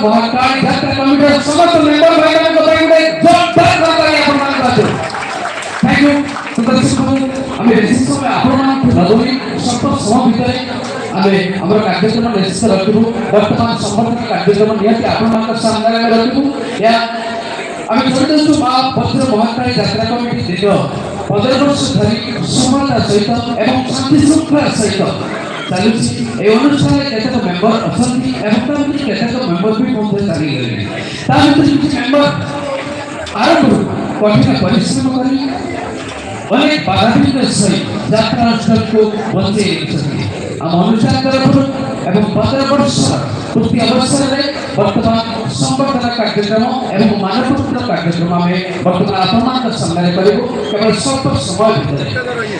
महाकाल यात्रा कमिटी समस्त मेंबर भाई को बताइए जोरदार करताली आपण मान करतो थैंक यू तो दर्शक आम्ही रेसिस समय आपण मान दादोनी सब सम भितर आम्ही हमर कार्यक्रम रेसिस रखिबु वर्तमान संबंधित कार्यक्रम नियति आपण मान सामने में रखिबु या आम्ही छोटू मा भद्र महाकाल यात्रा कमिटी दीर्घ 15 वर्ष धरि समानता सहित एवं शांति शृंखला सहित चालुची ए अनुष्ठान केतेक मेंबर अछंती एवं तांती केतेक मेंबर भी मध्य चाली गले ता भितर किछि मेंबर आरंभ कठिन परिश्रम करी अनेक बाधाविघ्न सहित यात्रा अनुष्ठान को बंचे रखिछथि हम अनुष्ठान तरफ एवं 15 वर्ष पूर्ति अवसर में वर्तमान संवर्धन कार्यक्रम एवं मानवपूर्ण कार्यक्रम में वर्तमान अपमान सामने करिबो केवल स्वल्प समय भितर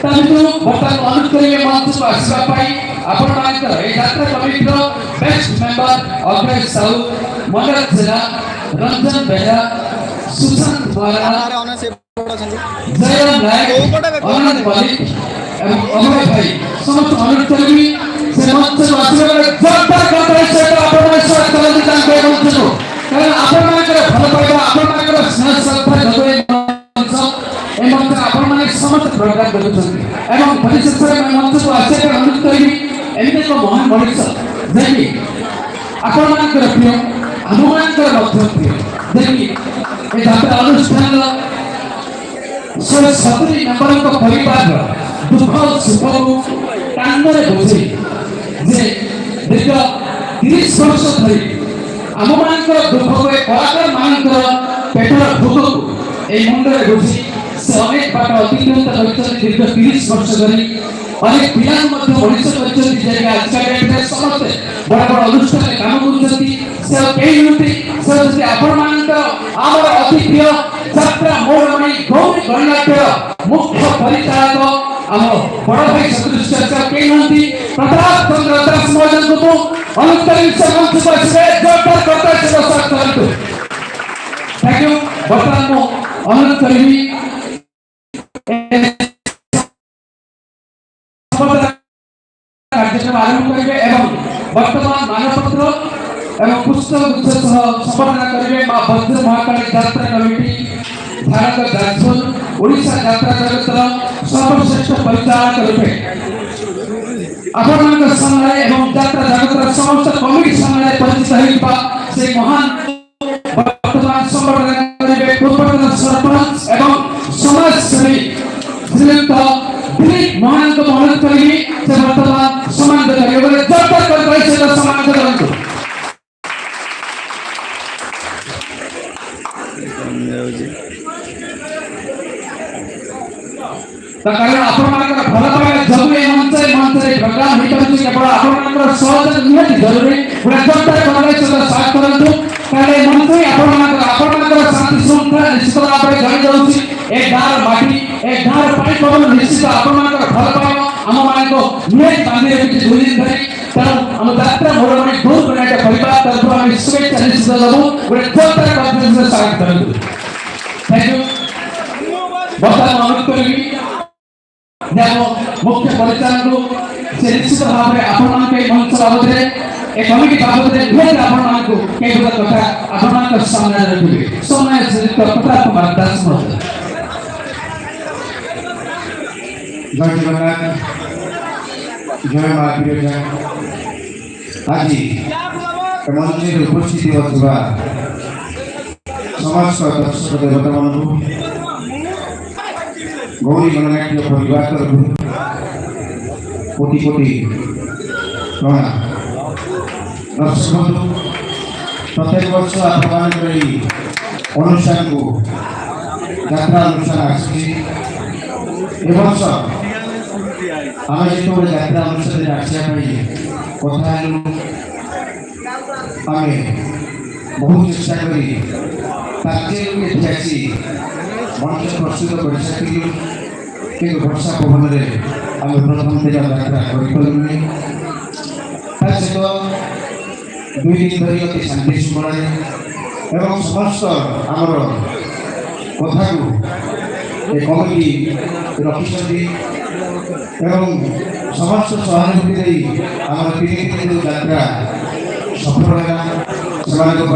ता भितर वर्तमान अनुकूल मंच को आसीबा पाई आपण मानकर ए यात्रा कमिटीर बेस्ट मेंबर अग्रज साहू मनोज जेना रंजन बेड़ा सुशांत द्वारा जयराम नायक अनंत मलिक एवं अमर भाई समस्त अनुरोध करी से मंच को आसीबा जोरदार करताली से आपण स्वागत करते तांके मंच को कारण आपण मानकर भल पाइबा आपण मानकर स्नेह श्रद्धा जतोय मंच ए मंच आपण माने समस्त प्रोग्राम करूछथि एवं भविष्य में मंच को आसीबा अनुरोध करी एमिते को महान मनुष्य जेकि आपण मानकर प्रिय हम मानकर मध्य प्रिय जेकि ए यात्रा अनुष्ठान 170 मेंबर को परिवार दुख सुख कांदरे बोझे जे दीर्घ 30 वर्ष धरि हम मानकर दुख को कलाकार मानकर पेटर भोग ए मुंडरे बोझी से अनेक बाट अतिक्रांत करछन दीर्घ 30 वर्ष धरि अनेक पिला मध्य मनुष्य करछन जे आज का डेट में समस्त बड़ बड़ अनुष्ठान काम करछथि से केही नथि से जे आपण मानकर आमर अति प्रिय यात्रा मोरमणि गौरी गणनाट्य मुख्य परिचालक आम बड़ भाई सदृश चर्चा केही नथि प्रताप चंद्र दास महोदय को अनुत्तरी से मंच पर से जोरदार करताली से स्वागत करतु थैंक यू वर्तमान मो अनुरोध करबी कार्यक्रम आरंभ करेंगे एवं वर्तमान मानपत्र एवं पुस्तक संवर्धना करेंगे मां भद्र महाकाल यात्रा कमिटी भारत जाजपुर ओडिशा यात्रा जगतर सर्वश्रेष्ठ परिचालक रूपे आपण सामने एवं यात्रा जगतर समस्त कमिटी सामने परिचित होइबा से महान वर्तमान संवर्धना करेंगे पूर्वतन सरपंच एवं समाज सेवी श्रीयुक्त दिलीप महान को अनुरोध करेंगे से वर्तमान सम्मान देंगे बोले जोरदार करताली से सम्मान देंगे कारण आपण मानकर भल पाए जरूरी मंच प्रोग्राम हित केवल आपण मानकर सहयोग निहाती जरूरी पूरा जोरदार करताली से स्वागत करंतु कारण मंच आपण मानकर शांति शृंखला निश्चित भाव में जानी जाउछि एक गार माटी एक गार पानी पवन निश्चित आपण मानकर भल पाए हम मान को निहाती बांधे रखि 2 दिन धरि कारण हम यात्रा मोरमणि दूर बनाटे परिवार तरफ हम शुभेच्छा निश्चित देबो पूरा जोरदार करताली से स्वागत करंतु थैंक यू वर्तमान अनुरोध करबी देखो मुख्य परिचालक से निश्चित भाव में आपण के मंच बाबद ए कमिटी बाबद भेद आपण को के कथा आपण के सामने रखिबे समय से प्रताप कुमार दास महोदय जय जगन्नाथ जय मां बिरजा आज मंच में उपस्थित होगा समस्त दर्शक देवता मानू गौरी गणनाट्य परिवार तरफ कोटि कोटि प्रणाम दर्शक बंधु प्रत्येक वर्ष आपण अनुष्ठान को यात्रा अनुष्ठान आसी वर्ष आम जो यात्रा अनुष्ठान आसापी कथा आम बहुत चेष्टा कर आसी मंच प्रस्तुत कर सकती कि वर्षा पवन में आम प्रथम दिन यात्रा करें सहित 2 दिन धरी अति शांति शृंखला एवं समस्त आमर कथा को कमिटी रखी एवं समस्त सहानुभूति आम 3 दिन यात्रा सफल है ସେମାନଙ୍କ